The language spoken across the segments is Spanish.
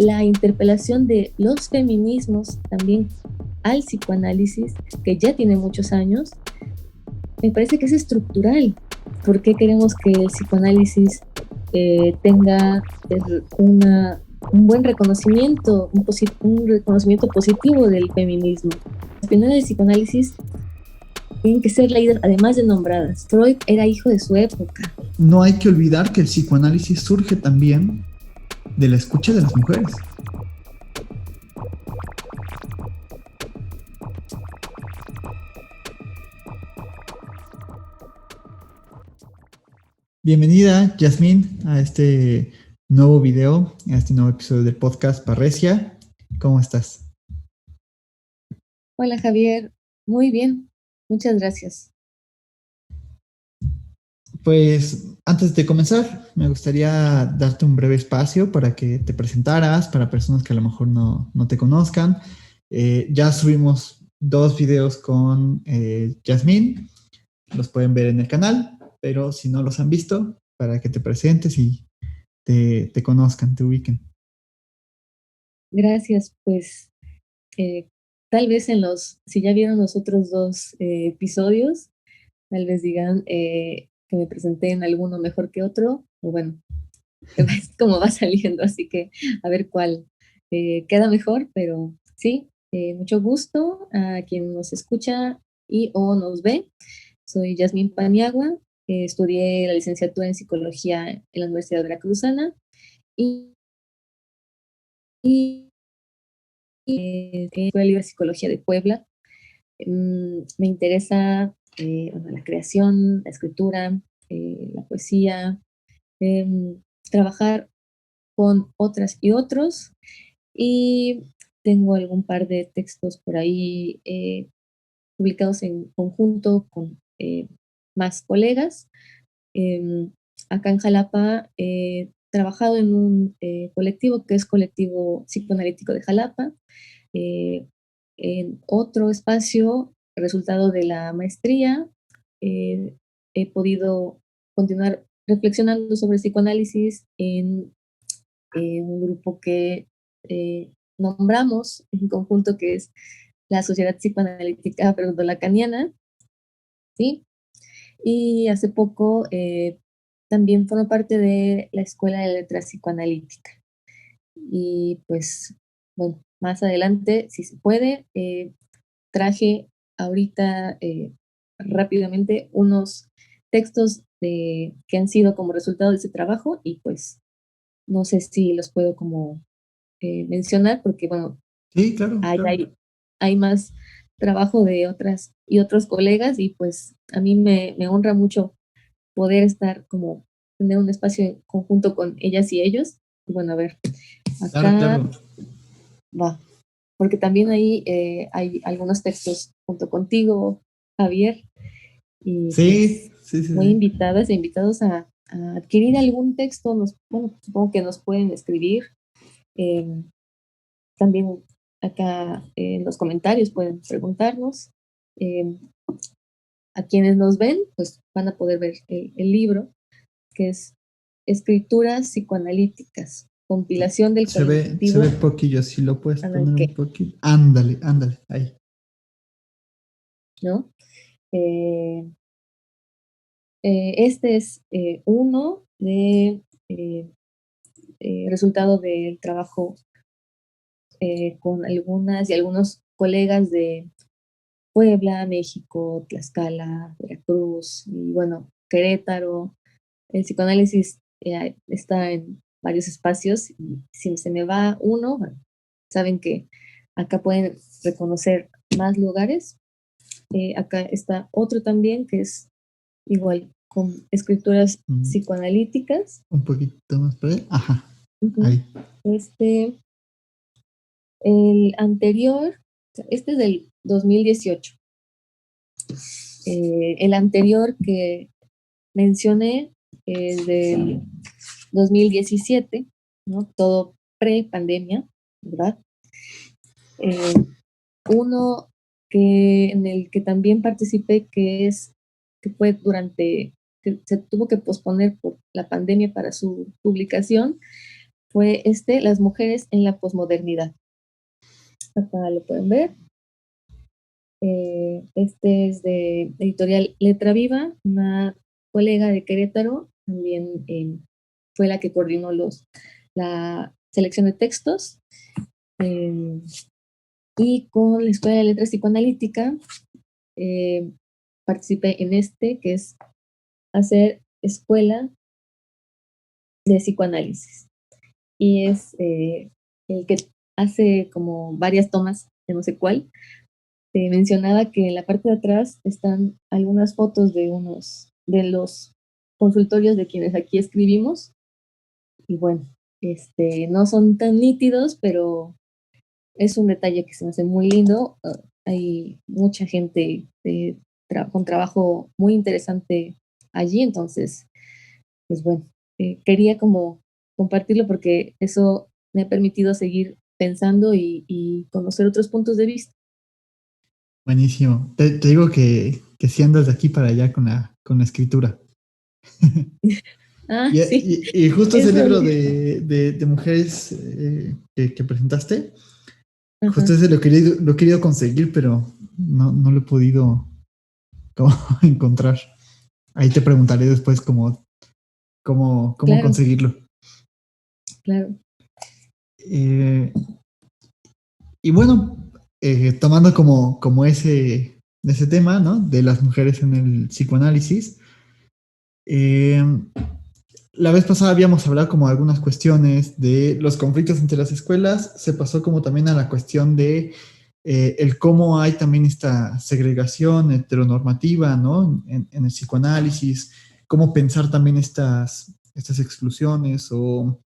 la interpelación de los feminismos también al psicoanálisis, que ya tiene muchos años, me parece que es estructural. ¿Por qué queremos que el psicoanálisis tenga un buen reconocimiento, un reconocimiento positivo del feminismo? Las pioneras del psicoanálisis tienen que ser leídas, además de nombradas. Freud era hijo de su época. No hay que olvidar que el psicoanálisis surge también de la escucha de las mujeres. Bienvenida, Yasmín, a este nuevo video, a este nuevo episodio del podcast Parresia. ¿Cómo estás? Hola, Javier. Muy bien. Muchas gracias. Pues antes de comenzar, me gustaría darte un breve espacio para que te presentaras, para personas que a lo mejor no te conozcan. Ya subimos 2 videos con Yasmín, los pueden ver en el canal, pero si no los han visto, para que te presentes y te conozcan, te ubiquen. Gracias. Pues tal vez si ya vieron los otros 2 episodios, tal vez digan que me presenté en alguno mejor que otro, o bueno, es como va saliendo, así que a ver cuál queda mejor, pero sí, mucho gusto a quien nos escucha y o nos ve. Soy Yasmín Paniagua, estudié la licenciatura en Psicología en la Universidad Veracruzana y en la Escuela Libre de Psicología de Puebla. Me interesa la creación, la escritura, la poesía, trabajar con otras y otros, y tengo algún par de textos por ahí publicados en conjunto con más colegas. Acá en Jalapa he trabajado en un colectivo que es Colectivo Psicoanalítico de Jalapa. En otro espacio, resultado de la maestría, he podido continuar reflexionando sobre psicoanálisis en un grupo que nombramos en conjunto, que es la Sociedad Psicoanalítica Lacaniana, ¿sí? Y hace poco también formo parte de la Escuela de Letras Psicoanalítica. Y pues, bueno, más adelante, si se puede, traje ahorita rápidamente unos textos que han sido como resultado de ese trabajo, y pues no sé si los puedo como mencionar, porque bueno, Sí, claro, claro. hay más trabajo de otras y otros colegas, y pues a mí me honra mucho poder estar como, tener un espacio en conjunto con ellas y ellos. Y bueno, a ver, Claro, acá claro. va, porque también ahí hay algunos textos junto contigo, Javier, y Sí, pues sí, sí, muy sí. invitadas e invitados a adquirir algún texto. Bueno, supongo que nos pueden escribir. eh, También acá en los comentarios pueden preguntarnos. Eh, a quienes nos ven, pues van a poder ver el libro, que es Escrituras Psicoanalíticas, compilación del Se ve colectivo. poquillo, si lo puedes poner un ¿Qué? poquito. Ándale, ándale, ahí. ¿No? Eh, este es uno de resultado del trabajo con algunas y algunos colegas de Puebla, México, Tlaxcala, Veracruz y bueno, Querétaro. El psicoanálisis está en varios espacios, y si se me va uno, bueno, saben que acá pueden reconocer más lugares. Acá está otro también que es igual con escrituras Mm, psicoanalíticas. un poquito más para ahí. Ajá, Uh-huh. ahí. Este, el anterior, este es del 2018. El anterior que mencioné es del 2017, ¿no? Todo pre-pandemia, ¿verdad? Eh, Uno en el que también participé, que fue que se tuvo que posponer por la pandemia para su publicación, fue Las mujeres en la posmodernidad. Acá lo pueden ver. Este es de editorial Letra Viva, una colega de Querétaro, también fue la que coordinó la selección de textos. Y con la Escuela de Letras Psicoanalítica participé en que es hacer escuela de psicoanálisis. Y es el que hace como varias tomas, de no sé cuál. Mencionaba que en la parte de atrás están algunas fotos de los consultorios de quienes aquí escribimos. Y bueno, no son tan nítidos, pero es un detalle que se me hace muy lindo. Hay mucha gente con trabajo muy interesante allí, entonces, pues bueno, quería como compartirlo porque eso me ha permitido seguir pensando y conocer otros puntos de vista. Buenísimo. Te digo que sí andas de aquí para allá con la escritura. Ah, sí, Y justo ese eso. libro de mujeres que presentaste, justo Ajá, ese lo he querido conseguir, pero no lo he podido como encontrar. Ahí te preguntaré después cómo claro, conseguirlo. claro. Eh, y bueno, tomando como ese tema, ¿no? De las mujeres en el psicoanálisis, eh, la vez pasada habíamos hablado como de algunas cuestiones de los conflictos entre las escuelas, se pasó como también a la cuestión de el cómo hay también esta segregación heteronormativa, ¿no? En el psicoanálisis, cómo pensar también estas exclusiones o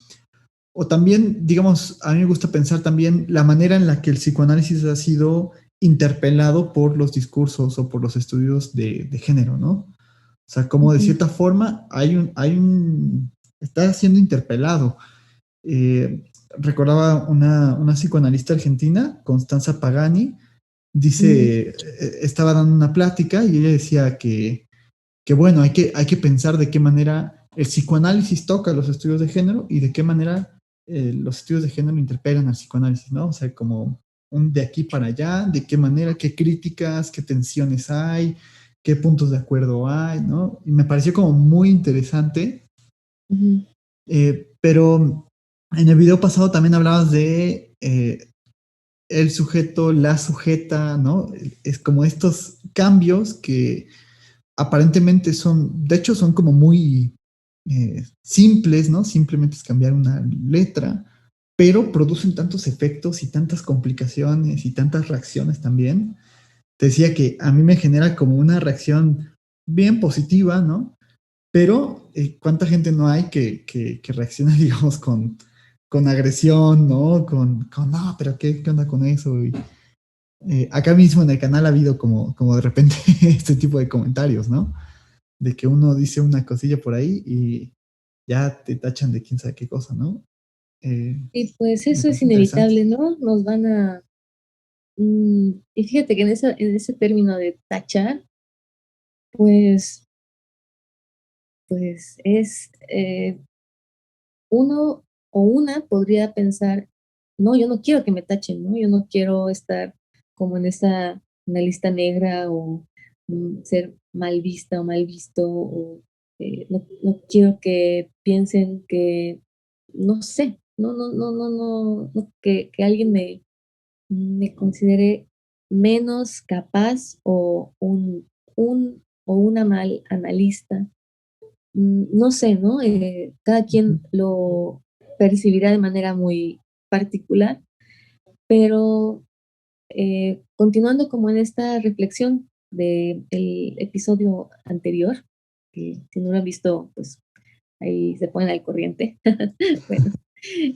también, digamos, a mí me gusta pensar también la manera en la que el psicoanálisis ha sido interpelado por los discursos o por los estudios de género, ¿no? O sea, como de Ujú, cierta forma está siendo interpelado. Recordaba una psicoanalista argentina, Constanza Pagani, ujú, estaba dando una plática y ella decía que bueno, hay que pensar de qué manera el psicoanálisis toca los estudios de género y de qué manera los estudios de género interpelan al psicoanálisis, ¿no? O sea, como un de aquí para allá, de qué manera, qué críticas, qué tensiones hay, qué puntos de acuerdo hay, ¿no? Y me pareció como muy interesante, ujú. pero en el video pasado también hablabas de el sujeto, la sujeta, ¿no? Es como estos cambios que aparentemente de hecho son como muy simples, ¿no? Simplemente es cambiar una letra, pero producen tantos efectos y tantas complicaciones y tantas reacciones también. Te decía que a mí me genera como una reacción bien positiva, ¿no? Pero ¿cuánta gente no hay que reacciona, digamos, con agresión, ¿no? No, pero ¿qué onda con eso? Y, acá mismo en el canal ha habido como de repente este tipo de comentarios, ¿no? De que uno dice una cosilla por ahí y ya te tachan de quién sabe qué cosa, ¿no? Eh, Y pues Me eso es parece interesante. inevitable, ¿no? Nos van a... y fíjate que en ese término de tachar, pues, pues es uno o una podría pensar, no, yo no quiero que me tachen, ¿no? Yo no quiero estar como una lista negra o ser mal vista o mal visto o no quiero que piensen que, no sé, no, que alguien me considere menos capaz o o una mal analista. No sé, ¿no? Cada Ujú. quien lo percibirá de manera muy particular, pero continuando como en esta reflexión del episodio anterior, que si no lo han visto, pues ahí se ponen al corriente. Bueno,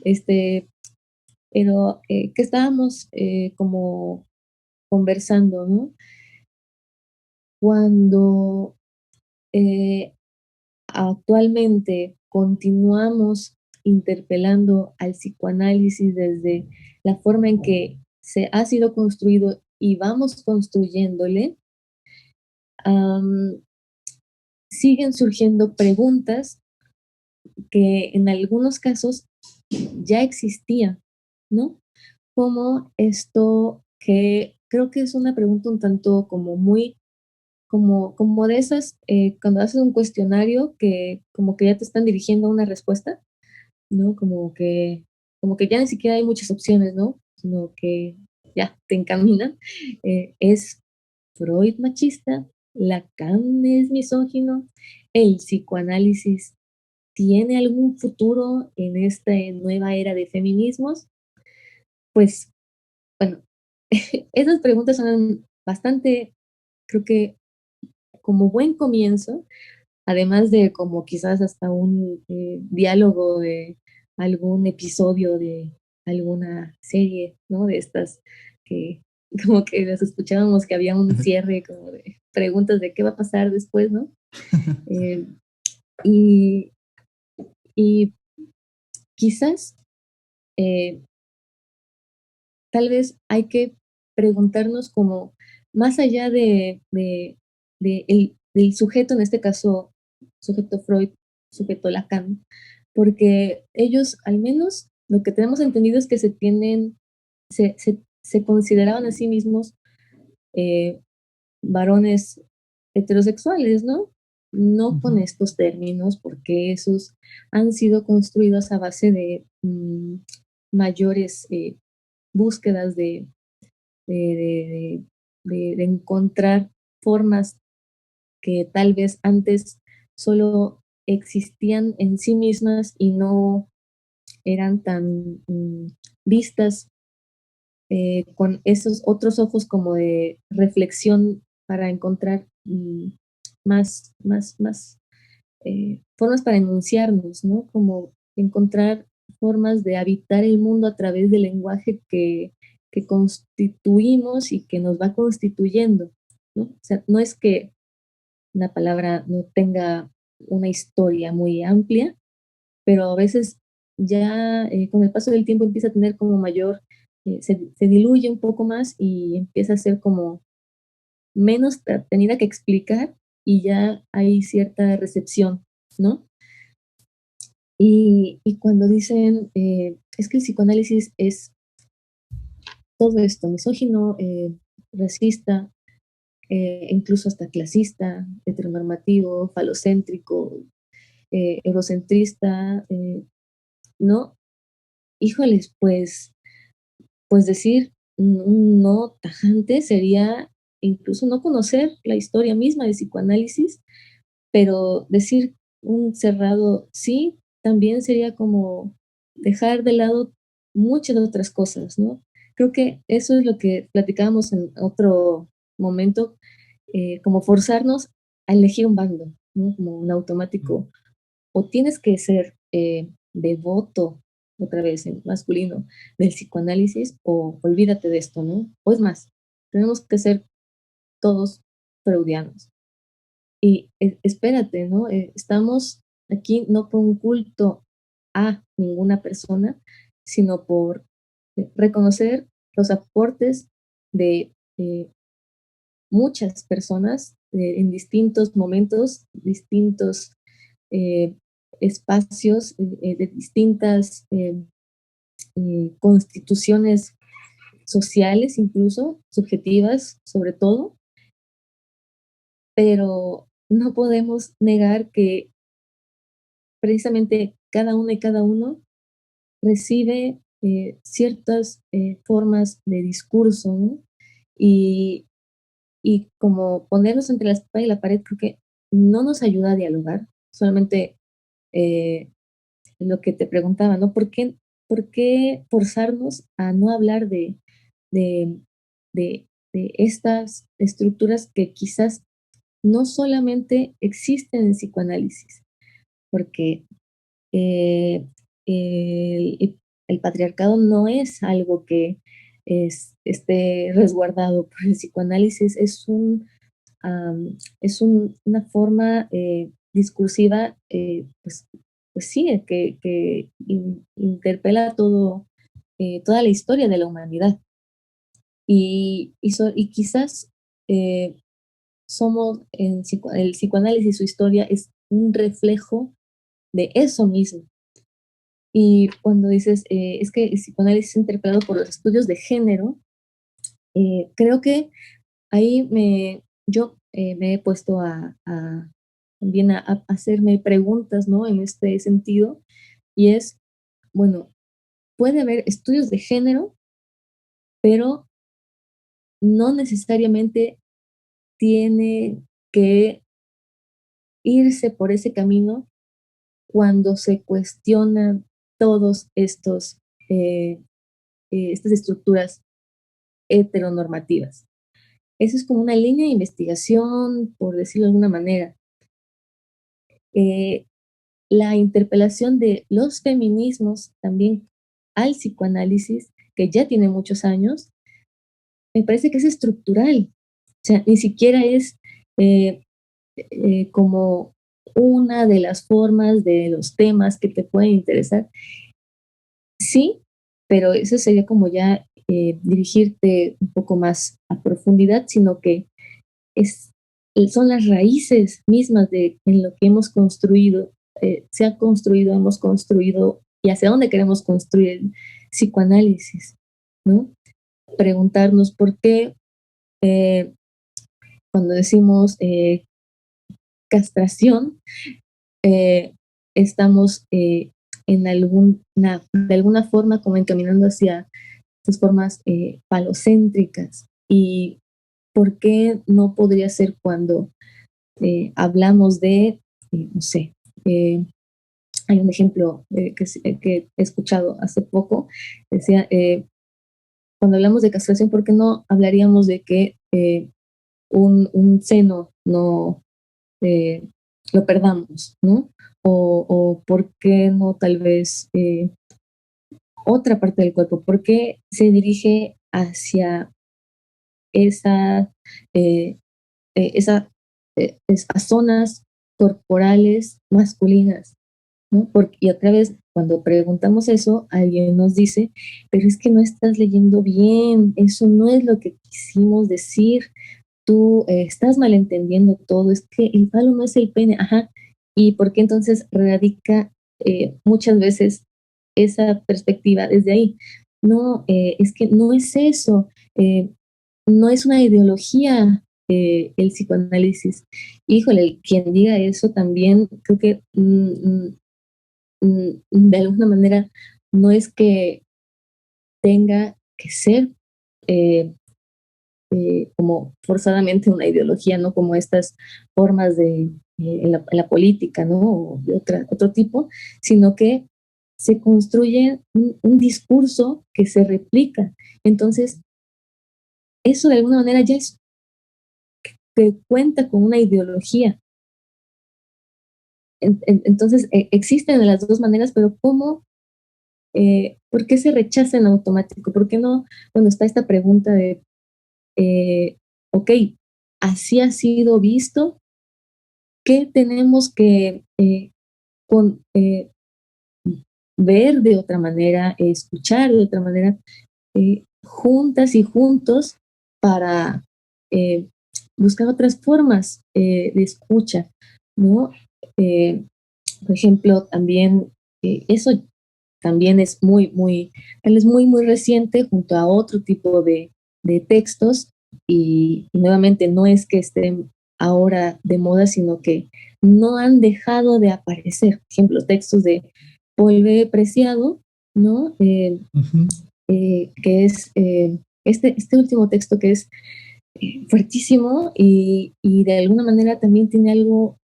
este, pero que estábamos como conversando, ¿no? Cuando eh, actualmente continuamos interpelando al psicoanálisis desde la forma en que se ha sido construido y vamos construyéndole, am, siguen surgiendo preguntas que en algunos casos ya existía, ¿no? Como esto que creo que es una pregunta un tanto como muy, como de esas, cuando haces un cuestionario que como que ya te están dirigiendo a una respuesta, ¿no? Como que ya ni siquiera hay muchas opciones, ¿no? Sino que ya te encaminan. ¿Es Freud machista? ¿Lacan es misógino? ¿El psicoanálisis tiene algún futuro en esta nueva era de feminismos? Pues, bueno, esas preguntas son bastante, creo que como buen comienzo, además de como quizás hasta un diálogo de algún episodio de alguna serie, ¿no? De estas que como que las escuchábamos que había un cierre como de preguntas de qué va a pasar después, ¿no? Eh, y, y quizás eh, tal vez hay que preguntarnos como más allá del sujeto, en este caso, sujeto Freud, sujeto Lacan, porque ellos, al menos, lo que tenemos entendido es que se consideraban a sí mismos eh, varones heterosexuales, ¿no? No con Ujú. estos términos, porque esos han sido construidos a base de mayores búsquedas de, de encontrar formas que tal vez antes solo existían en sí mismas y no eran tan vistas con esos otros ojos como de reflexión para encontrar más formas para enunciarnos, ¿no? Como encontrar formas de habitar el mundo a través del lenguaje que constituimos y que nos va constituyendo, ¿no? O sea, no es que una palabra no tenga una historia muy amplia, pero a veces ya con el paso del tiempo empieza a tener como mayor, se diluye un poco más y empieza a ser como menos tenida que explicar y ya hay cierta recepción, ¿no? Y cuando dicen, es que el psicoanálisis es todo esto, misógino, racista, incluso hasta clasista, heteronormativo, falocéntrico, eurocentrista, ¿no? Híjoles, pues decir un no tajante sería incluso no conocer la historia misma del psicoanálisis, pero decir un cerrado sí también sería como dejar de lado muchas otras cosas, ¿no? Creo que eso es lo que platicábamos en otro momento, como forzarnos a elegir un bando, ¿no? Como un automático, o tienes que ser devoto, otra vez en masculino, del psicoanálisis, o olvídate de esto, ¿no? O es más, tenemos que ser todos freudianos. Y espérate, ¿no? Estamos aquí no por un culto a ninguna persona, sino por reconocer los aportes de muchas personas en distintos momentos, distintos eh, espacios, de distintas constituciones sociales, incluso subjetivas, sobre todo, pero no podemos negar que precisamente cada uno y cada uno recibe ciertas formas de discurso, ¿no? Y, y como ponernos entre la espada y la pared, creo que no nos ayuda a dialogar, solamente eh, lo que te preguntaba, ¿no? ¿Por qué forzarnos a no hablar de, de, de estas estructuras que quizás no solamente existen en psicoanálisis? Porque eh, el patriarcado no es algo que esté resguardado por el psicoanálisis, una forma discursiva, pues sí, que interpela toda la historia de la humanidad. Y quizás eh, el psicoanálisis, su historia es un reflejo de eso mismo, Y cuando dices, es que el psicoanálisis es interpelado por los estudios de género, creo que ahí yo me he puesto también a hacerme preguntas, ¿no? En este sentido, y es, bueno, puede haber estudios de género, pero no necesariamente tiene que irse por ese camino cuando se cuestionan todos eh, estas estructuras heteronormativas. Eso es como una línea de investigación, por decirlo de alguna manera. Eh, la interpelación de los feminismos también al psicoanálisis, que ya tiene muchos años, me parece que es estructural. O sea, ni siquiera es eh, como una de las formas de los temas que te pueden interesar. Sí, pero eso sería como ya dirigirte un poco más a profundidad, sino que es, son las raíces mismas en lo que hemos construido, se ha construido, hemos construido y hacia dónde queremos construir el psicoanálisis, ¿no? Preguntarnos por qué eh, cuando decimos castración, eh, estamos de alguna forma como encaminando hacia estas formas falocéntricas. ¿Y por qué no podría ser cuando hablamos de, no sé, hay un ejemplo que he escuchado hace poco, decía, cuando hablamos de castración, ¿por qué no hablaríamos de que un seno no eh, lo perdamos, ¿no? O por qué no tal vez otra parte del cuerpo, por qué se dirige hacia esa, eh, esas zonas corporales masculinas, ¿no? Y otra vez, cuando preguntamos eso, alguien nos dice, pero es que no estás leyendo bien, eso no es lo que quisimos decir, tú estás malentendiendo todo, es que el falo no es el pene, ajá, y por qué entonces radica muchas veces esa perspectiva desde ahí. No, es que no es eso, no es una ideología el psicoanálisis. Híjole, quien diga eso también, creo que de alguna manera no es que tenga que ser eh, como forzadamente una ideología, ¿no? Como estas formas en la política, ¿no? O de otro tipo, sino que se construye un discurso que se replica. Entonces, eso de alguna manera ya es que cuenta con una ideología. Entonces, existen de las dos maneras, pero ¿cómo? ¿Por qué se rechaza en automático? ¿Por qué no? Bueno, está esta pregunta de, ok, así ha sido visto, ¿qué tenemos que con, ver de otra manera, escuchar de otra manera, juntas y juntos para buscar otras formas de escucha, ¿no? Eh, por ejemplo, también eso también es muy reciente junto a otro tipo de textos y nuevamente no es que estén ahora de moda, sino que no han dejado de aparecer. Por ejemplo, textos de Paul B. Preciado, ¿no? Que es este último texto que es fuertísimo y de alguna manera también tiene algo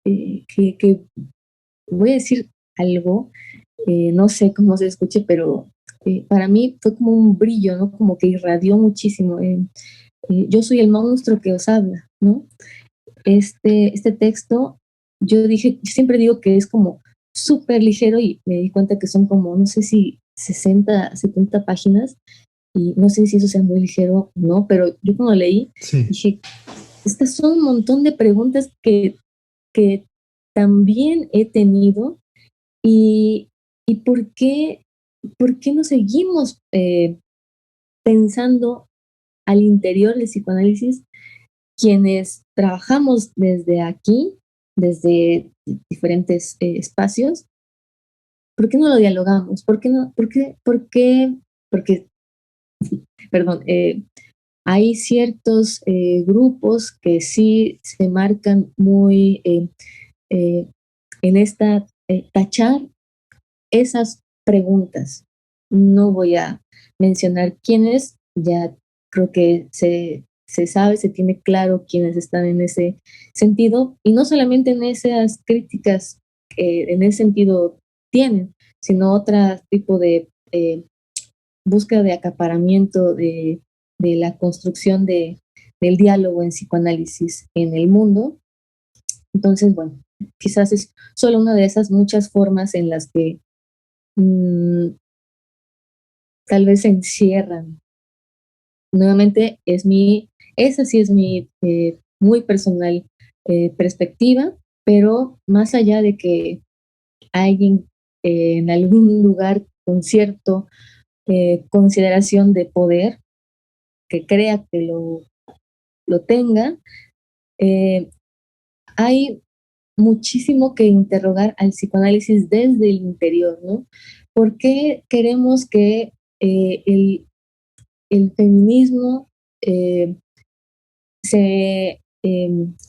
que voy a decir algo, no sé cómo se escuche, pero para mí fue como un brillo, ¿no? Como que irradió muchísimo. Yo soy el monstruo que os habla, ¿no? Este texto, yo siempre digo que es como súper ligero y me di cuenta que son como, no sé si 60, 70 páginas y no sé si eso sea muy ligero o no, pero yo cuando leí Sí. dije, estas son un montón de preguntas que también he tenido y, y por qué no seguimos pensando al interior del psicoanálisis quienes trabajamos desde aquí, desde diferentes espacios, ¿por qué no lo dialogamos? ¿Por qué no? Porque, perdón, hay ciertos grupos que sí se marcan muy eh, en esta tachar esas preguntas. No voy a mencionar quiénes, ya creo que se sabe, se tiene claro quiénes están en ese sentido, y no solamente en esas críticas que en ese sentido tienen, sino otro tipo de búsqueda de acaparamiento de la construcción del diálogo en psicoanálisis en el mundo. Entonces, bueno, quizás es solo una de esas muchas formas en las que tal vez se encierran. Nuevamente, esa sí es mi muy personal perspectiva, pero más allá de que alguien en algún lugar con cierto consideración de poder, que crea que lo tenga, eh, hay muchísimo que interrogar al psicoanálisis desde el interior, ¿no? ¿Por qué queremos que el feminismo eh,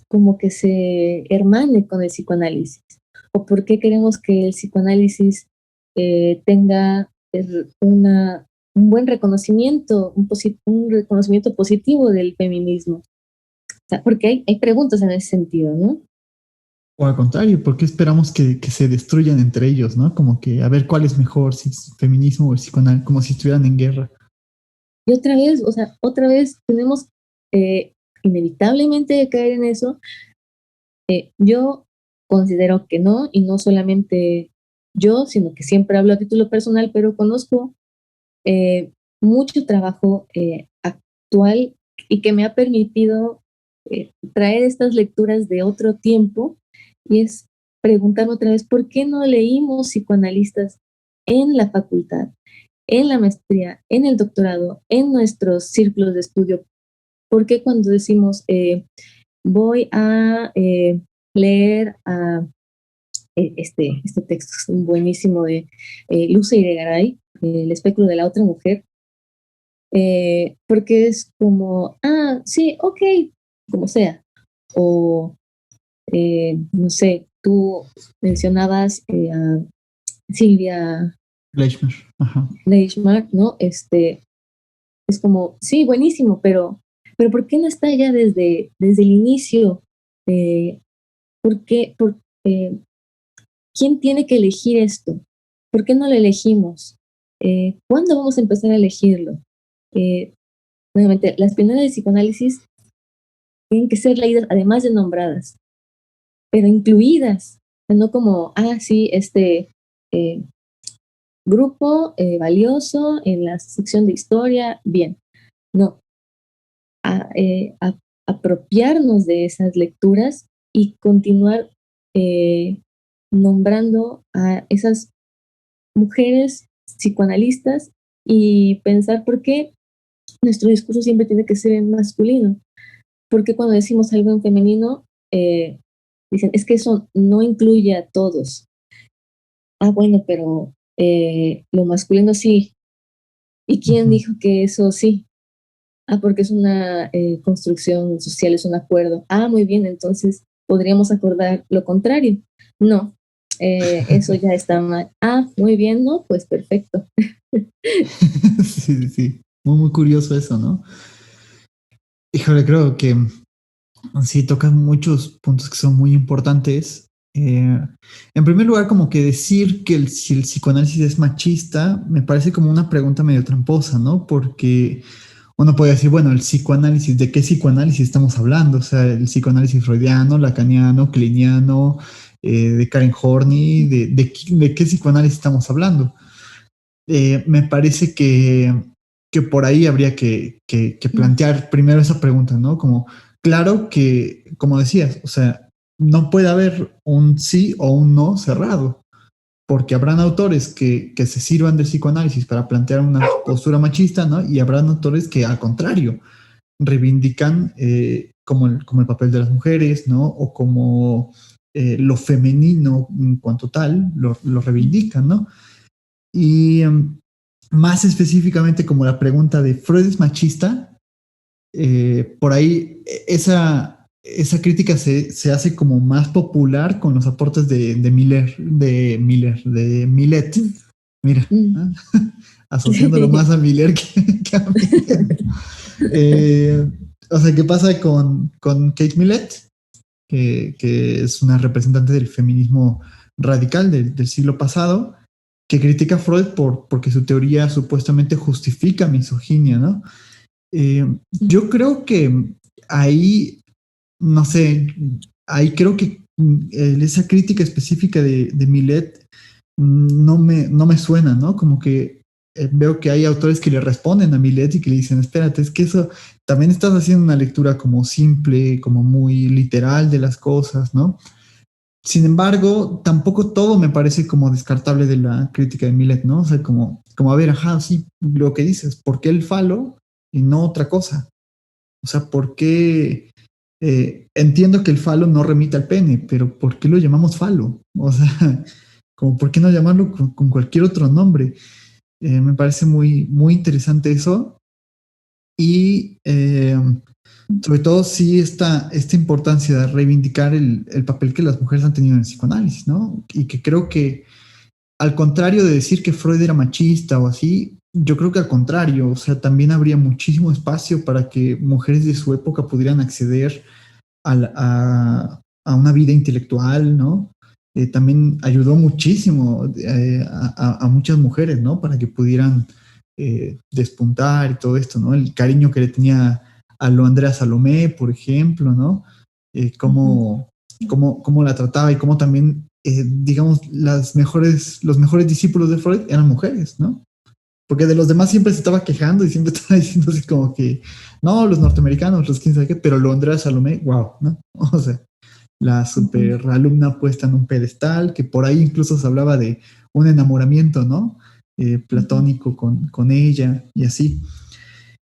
como que se hermane con el psicoanálisis? ¿O por qué queremos que el psicoanálisis tenga un buen reconocimiento, un reconocimiento positivo del feminismo? O sea, porque hay preguntas en ese sentido, ¿no? O al contrario, ¿por qué esperamos que se destruyan entre ellos, ¿no? Como que a ver cuál es mejor, si es feminismo o el psicoanálisis, como si estuvieran en guerra. Y otra vez, o sea, otra vez tenemos eh, inevitablemente caer en eso. Yo considero que no, y no solamente yo, sino que siempre hablo a título personal, pero conozco eh, mucho trabajo actual y que me ha permitido traer estas lecturas de otro tiempo, y es preguntarme otra vez, ¿por qué no leímos psicoanalistas en la facultad, en la maestría, en el doctorado, en nuestros círculos de estudio? ¿Por qué cuando decimos voy a leer a este texto buenísimo de Luce Irigaray, El espectro de la otra mujer? Porque es como, sí, ok, como sea. O, no sé, tú mencionabas a Silvia Fleischmann. Ajá. Leishman, ¿no? Es como, sí, buenísimo, pero ¿por qué no está ya desde el inicio? Eh, ¿Por qué? Eh, ¿Quién tiene que elegir esto? ¿Por qué no lo elegimos? ¿Cuándo vamos a empezar a elegirlo? Eh, Nuevamente, las pioneras del psicoanálisis tienen que ser leídas, además de nombradas, pero incluidas, no como, sí, eh, grupo valioso en la sección de historia, bien. No, a, apropiarnos de esas lecturas y continuar eh, nombrando a esas mujeres psicoanalistas, y pensar por qué nuestro discurso siempre tiene que ser en masculino. Porque cuando decimos algo en femenino, dicen, es que eso no incluye a todos. Bueno, pero lo masculino sí. ¿Y quién Uh-huh. dijo que eso sí? Porque es una construcción social, es un acuerdo. Muy bien, entonces podríamos acordar lo contrario. No, eso ya está mal. Muy bien, no, pues perfecto. Sí, sí. Muy, muy curioso eso, ¿no? Híjole, creo que sí tocan muchos puntos que son muy importantes. En primer lugar, como que decir que si el psicoanálisis es machista, me parece como una pregunta medio tramposa, ¿no? Porque uno puede decir, bueno, el psicoanálisis, ¿de qué psicoanálisis estamos hablando? O sea, el psicoanálisis freudiano, lacaniano, kliniano, de Karen Horney, de qué psicoanálisis estamos hablando. Me parece que por ahí habría que plantear primero esa pregunta, ¿no? Como, claro que, como decías, o sea, no puede haber un sí o un no cerrado, porque habrán autores que se sirvan del psicoanálisis para plantear una postura machista, ¿no? Y habrán autores que, al contrario, reivindican como el papel de las mujeres, ¿no? O como lo femenino en cuanto tal, lo reivindican, ¿no? Y más específicamente como la pregunta de ¿Freud es machista? Por ahí esa crítica se hace como más popular con los aportes de Millet. Mira, Mm. ¿eh? Asociándolo más a Miller que a Millet. O sea, ¿qué pasa con Kate Millett? Que es una representante del feminismo radical del siglo pasado, que critica a Freud porque su teoría supuestamente justifica misoginia, ¿no? Yo creo que ahí, no sé, ahí creo que esa crítica específica de Millet no me suena, ¿no? Como que veo que hay autores que le responden a Millet y que le dicen, espérate, es que eso también estás haciendo una lectura como simple, como muy literal de las cosas, ¿no? Sin embargo, tampoco todo me parece como descartable de la crítica de Millet, ¿no? O sea, como a ver, ajá, sí, lo que dices, ¿por qué el falo y no otra cosa? O sea, ¿por qué? Entiendo que el falo no remite al pene, pero ¿por qué lo llamamos falo? O sea, como ¿por qué no llamarlo con cualquier otro nombre? Me parece muy interesante eso. Y sobre todo sí esta importancia de reivindicar el papel que las mujeres han tenido en el psicoanálisis, ¿no? Y que creo que al contrario de decir que Freud era machista o así, yo creo que al contrario, o sea, también habría muchísimo espacio para que mujeres de su época pudieran acceder a una vida intelectual, ¿no? También ayudó muchísimo a muchas mujeres, ¿no? Para que pudieran despuntar y todo esto, ¿no? El cariño que le tenía a lo Andrea Salomé, por ejemplo, ¿no? Cómo, cómo la trataba y cómo también, digamos, los mejores discípulos de Freud eran mujeres, ¿no? Porque de los demás siempre se estaba quejando y siempre estaba diciendo así como que, no, los norteamericanos, los quién sabe qué, pero lo Andrea Salomé, wow, ¿no? O sea, la super alumna puesta en un pedestal, que por ahí incluso se hablaba de un enamoramiento, ¿no? Platónico con ella y así.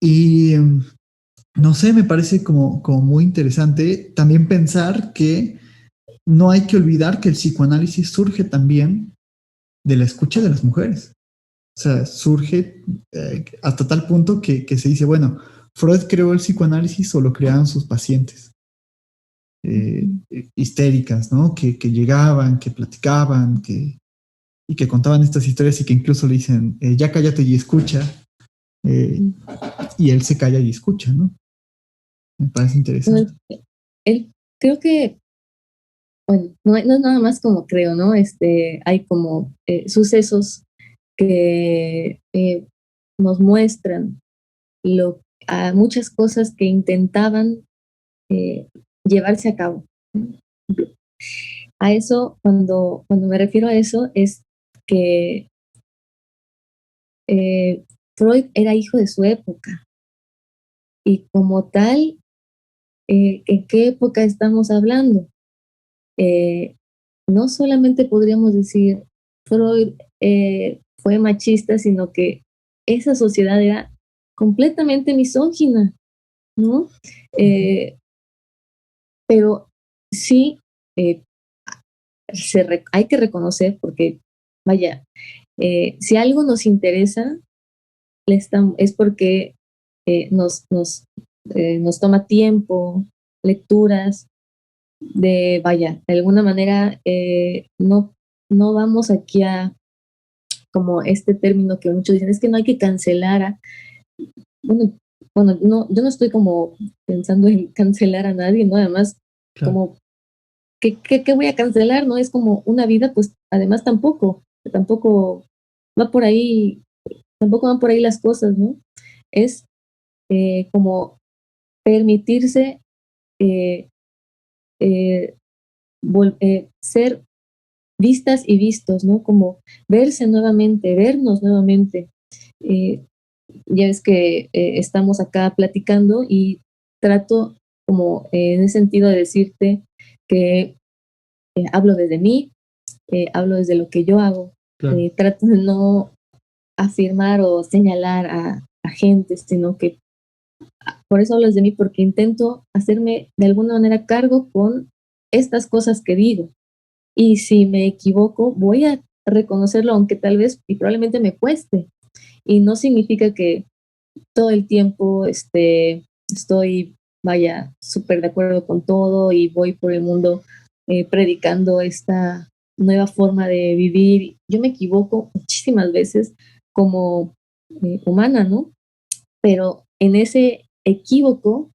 Y no sé, me parece como muy interesante también pensar que no hay que olvidar que el psicoanálisis surge también de la escucha de las mujeres. O sea, surge hasta tal punto que se dice, bueno, Freud creó el psicoanálisis o lo creaban sus pacientes histéricas, ¿no? Que llegaban, que platicaban, y que contaban estas historias y que incluso le dicen, ya cállate y escucha, eh, y él se calla y escucha, ¿no? Me parece Bueno, interesante. él creo que, bueno, no es nada más como creo, ¿no? Hay como sucesos que nos muestran a muchas cosas que intentaban eh, llevarse a cabo. A eso, cuando me refiero a eso, es que Freud era hijo de su época y como tal, ¿en qué época estamos hablando? Eh, no solamente podríamos decir Freud fue machista, sino que esa sociedad era completamente misógina, ¿no? Eh, pero sí, eh, hay que reconocer, porque, vaya, si algo nos interesa, es porque nos toma tiempo, lecturas, de alguna manera, no vamos aquí a, como este término que muchos dicen, es que no hay que cancelar bueno, no, yo no estoy como pensando en cancelar a nadie, ¿no? Además, Claro. como, ¿qué voy a cancelar? ¿No? Es como una vida, pues además tampoco va por ahí, tampoco van por ahí las cosas, ¿no? Es como permitirse eh, eh, ser vistas y vistos, ¿no? Como verse nuevamente, vernos nuevamente. Eh, ya es que estamos acá platicando y trato como en ese sentido de decirte que hablo desde mí, hablo desde lo que yo hago, Claro. trato de no afirmar o señalar a gente, sino que por eso hablo desde mí, porque intento hacerme de alguna manera cargo con estas cosas que digo. Y si me equivoco, voy a reconocerlo, aunque tal vez y probablemente me cueste. Y no significa que todo el tiempo estoy, vaya, súper de acuerdo con todo y voy por el mundo predicando esta nueva forma de vivir. Yo me equivoco muchísimas veces como humana, ¿no? Pero en ese equívoco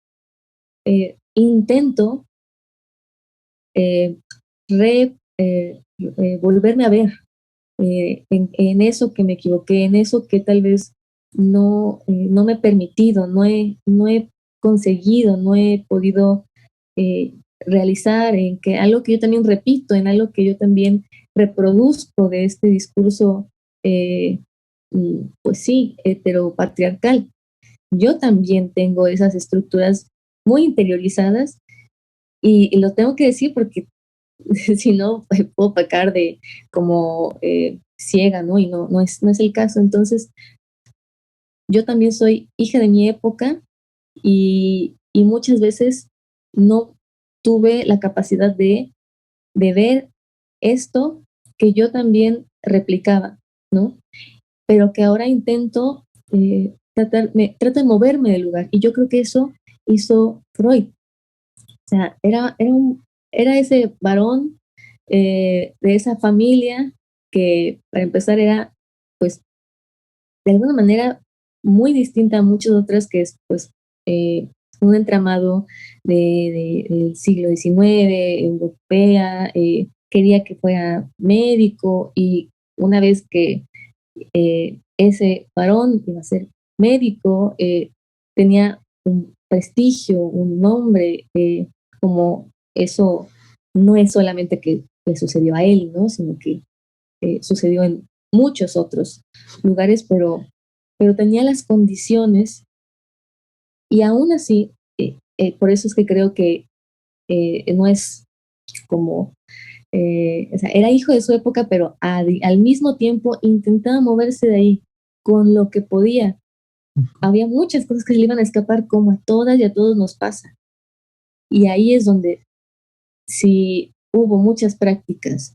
intento eh, volverme a ver en eso que me equivoqué, en eso que tal vez no me he permitido, no he conseguido, no he podido eh, realizar, en que algo que yo también repito, en algo que yo también reproduzco de este discurso, eh, pues sí, heteropatriarcal. Yo también tengo esas estructuras muy interiorizadas y lo tengo que decir porque si no, puedo pecar de como ciega, ¿no? Y no es el caso. Entonces, yo también soy hija de mi época y muchas veces no tuve la capacidad de ver esto que yo también replicaba, ¿no? Pero que ahora intento trato de moverme del lugar. Y yo creo que eso hizo Freud. O sea, era ese varón de esa familia que, para empezar, era, pues, de alguna manera muy distinta a muchas otras, que es, pues, un entramado del siglo XIX, europea, quería que fuera médico y una vez que ese varón iba a ser médico, tenía un prestigio, un nombre, como eso no es solamente que le sucedió a él, ¿no? Sino que sucedió en muchos otros lugares, pero tenía las condiciones y aún así, por eso es que creo que no es como, o sea, era hijo de su época, pero al mismo tiempo intentaba moverse de ahí con lo que podía. Había muchas cosas que se le iban a escapar, como a todas y a todos nos pasa. Y ahí es donde si hubo muchas prácticas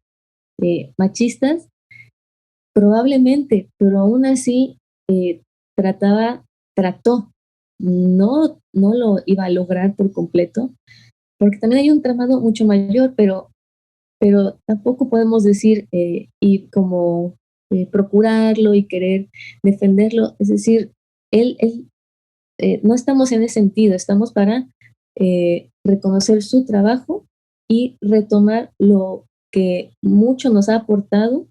machistas, probablemente, pero aún así eh, trataba, trató, no lo iba a lograr por completo, porque también hay un tramado mucho mayor, pero tampoco podemos decir y como procurarlo y querer defenderlo, es decir, él no estamos en ese sentido, estamos para reconocer su trabajo y retomar lo que mucho nos ha aportado,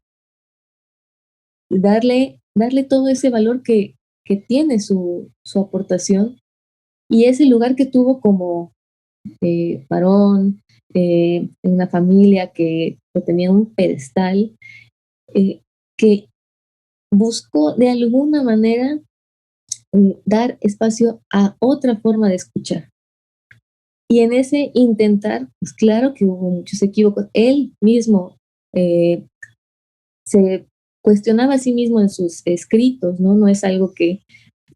darle todo ese valor que tiene su aportación y ese lugar que tuvo como varón, en una familia que lo tenía en un pedestal, que buscó de alguna manera dar espacio a otra forma de escuchar. Y en ese intentar, pues claro que hubo muchos equívocos. Él mismo eh, se cuestionaba a sí mismo en sus escritos, ¿no? No es algo que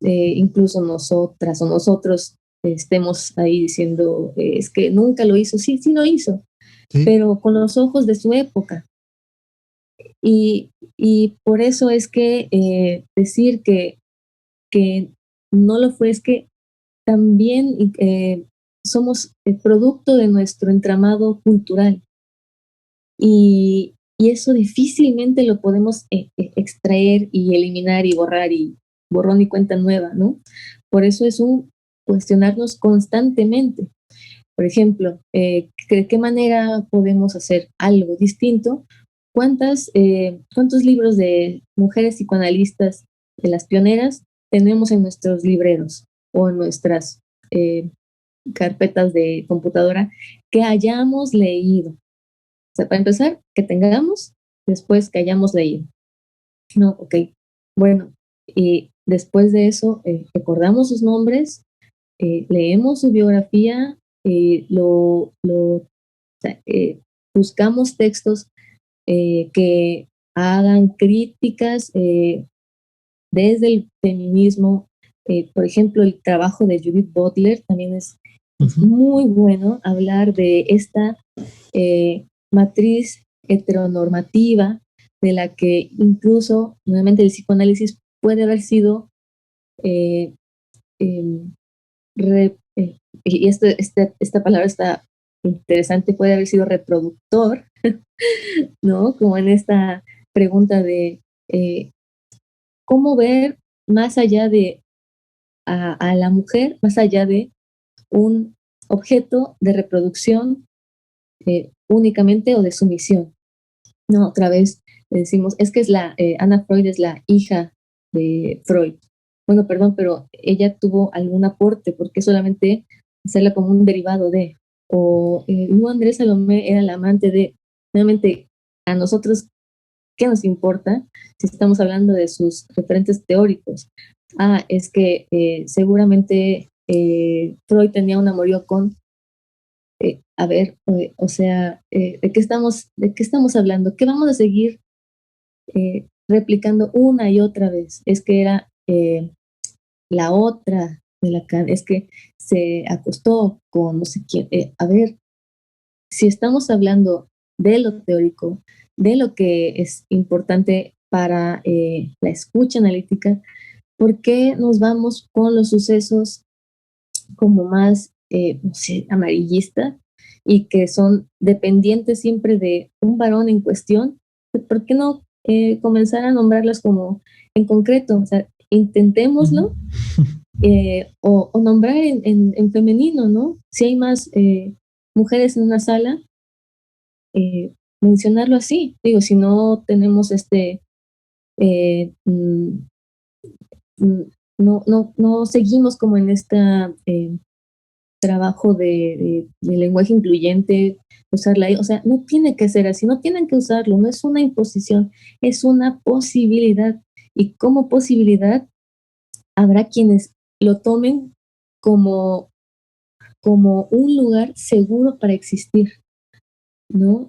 incluso nosotras o nosotros estemos ahí diciendo, es que nunca lo hizo. Sí, sí lo hizo, Sí. pero con los ojos de su época. Y, y por eso es que decir que no lo fue, es que también somos el producto de nuestro entramado cultural y eso difícilmente lo podemos extraer y eliminar y borrar y borrón y cuenta nueva, ¿no? Por eso es un cuestionarnos constantemente. Por ejemplo, ¿de qué manera podemos hacer algo distinto? ¿Cuántos libros de mujeres psicoanalistas de las pioneras tenemos en nuestros libreros o en nuestras eh, carpetas de computadora que hayamos leído? O sea, para empezar, que tengamos, después que hayamos leído. No, ok. Bueno, y después de eso, recordamos sus nombres, leemos su biografía, o sea, buscamos textos que hagan críticas desde el feminismo. Por ejemplo, el trabajo de Judith Butler también es Es muy bueno hablar de esta matriz heteronormativa de la que incluso, nuevamente, el psicoanálisis puede haber sido eh, eh, y esta palabra está interesante, puede haber sido reproductor, ¿no? Como en esta pregunta de cómo ver más allá de a la mujer, más allá de un objeto de reproducción únicamente o de sumisión. No, otra vez decimos, es que Ana Freud es la hija de Freud. Bueno, perdón, pero ella tuvo algún aporte, porque solamente hacerla como un derivado de, o Andrés Salomé era la amante de, realmente a nosotros, ¿qué nos importa si estamos hablando de sus referentes teóricos? Es que seguramente Freud tenía un amorío con a ver, o sea, ¿de qué estamos hablando? ¿Qué vamos a seguir replicando una y otra vez? Es que era la otra de Lacan, es que se acostó con no sé quién. A ver, si estamos hablando de lo teórico, de lo que es importante para la escucha analítica, ¿por qué nos vamos con los sucesos como más, no sé, amarillistas y que son dependientes siempre de un varón en cuestión? ¿Por qué no comenzar a nombrarlas como en concreto? O sea, intentémoslo o nombrar en femenino, ¿no? Si hay más mujeres en una sala, mencionarlo así. Digo, si no tenemos eh, mm, no seguimos como en esta trabajo de lenguaje incluyente, usarla ahí, o sea, no tiene que ser así, no tienen que usarlo, no es una imposición, es una posibilidad. Y como posibilidad, habrá quienes lo tomen como, como un lugar seguro para existir, ¿no?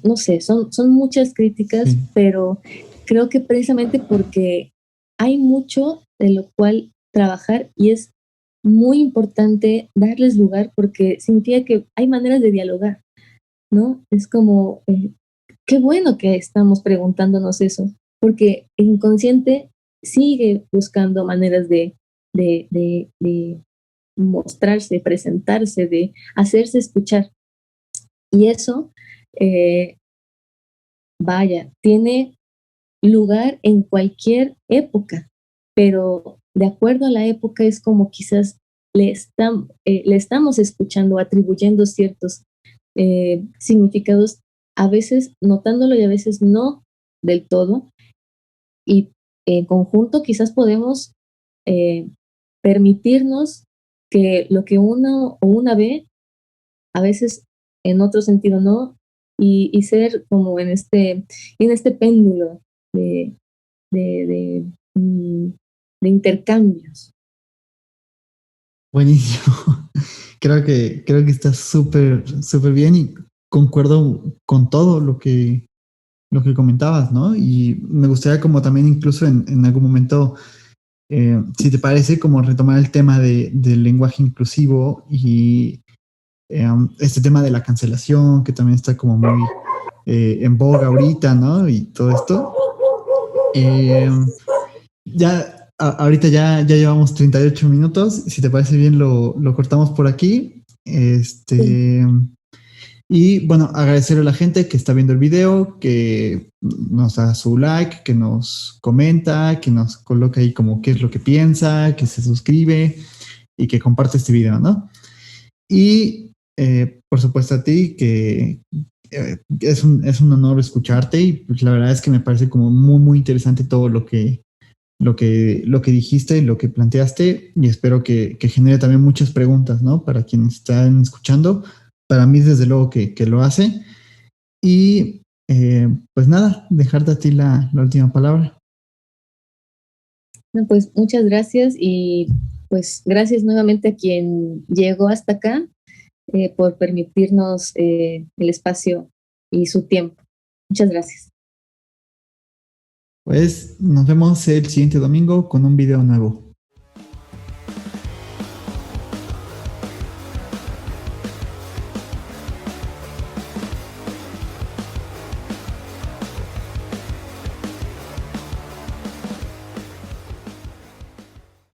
No sé, son muchas críticas, Sí. pero creo que precisamente porque hay mucho de lo cual trabajar y es muy importante darles lugar porque significa que hay maneras de dialogar, ¿no? Es como, qué bueno que estamos preguntándonos eso, porque el inconsciente sigue buscando maneras de mostrarse, presentarse, de hacerse escuchar. Y eso, eh, vaya, tiene lugar en cualquier época, pero de acuerdo a la época es como quizás le estamos escuchando, atribuyendo ciertos significados, a veces notándolo y a veces no del todo, y en conjunto quizás podemos eh, permitirnos que lo que uno o una ve, a veces en otro sentido no, y ser como en este péndulo de, de, de, mm, de intercambios. Buenísimo. Creo que está súper bien y concuerdo con todo lo que comentabas, ¿no? Y me gustaría como también incluso en algún momento, si te parece, como retomar el tema del lenguaje inclusivo y este tema de la cancelación, que también está como muy en boga ahorita, ¿no? Y todo esto. Eh, ahorita ya llevamos 38 minutos. Si te parece bien, lo cortamos por aquí. Sí. Y bueno, agradecerle a la gente que está viendo el video, que nos da su like, que nos comenta, que nos coloca ahí como qué es lo que piensa, que se suscribe y que comparte este video, ¿no? Y por supuesto a ti, que es un honor escucharte y pues, la verdad es que me parece como muy interesante todo lo que dijiste, lo que planteaste y espero que genere también muchas preguntas, ¿no? Para quienes están escuchando. Para mí, desde luego que lo hace. Y pues nada, dejarte a ti la última palabra. No, pues muchas gracias y pues gracias nuevamente a quien llegó hasta acá por permitirnos el espacio y su tiempo. Muchas gracias. Pues nos vemos el siguiente domingo con un video nuevo.